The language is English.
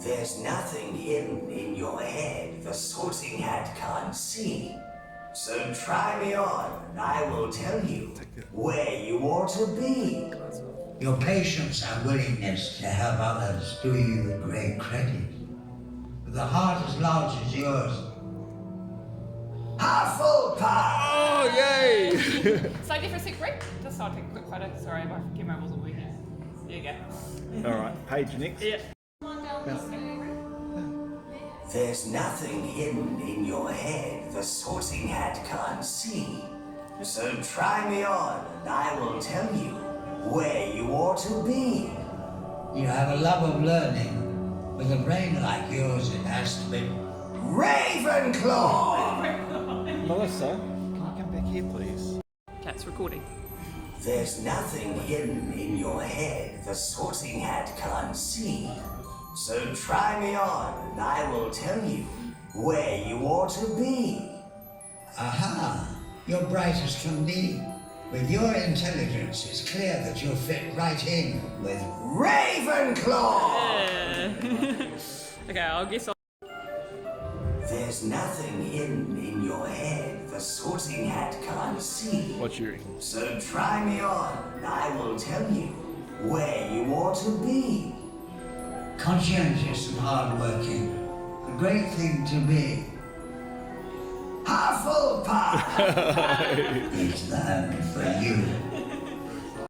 There's nothing hidden in your head the sorting hat can't see. So try me on, and I will tell you where you ought to be. Your patience and willingness to help others do you the great credit. With a heart as large as yours, Hufflepuff! Oh, yay! Slightly for a sick break. Just so I'll take a quick photo. Sorry, my camera wasn't working. There you go. All right, page next. Yeah. There's nothing hidden in your head the sorting hat can't see. So try me on, and I will tell you where you ought to be. you have a love of learning. With a brain like yours, it has to be. Ravenclaw! Melissa, can you come back here, please? Cat's recording. There's nothing hidden in your head the sorting hat can't see. So try me on, and I will tell you where you ought to be. Aha! You're bright as can be. With your intelligence, it's clear that you'll fit right in with. Ravenclaw! Okay, I'll guess I'll... There's nothing hidden in your head the sorting hat can't see. What you reckon? So try me on, and I will tell you where you ought to be. Conscientious and hardworking. A great thing to be. Hufflepuff! It's the home for you.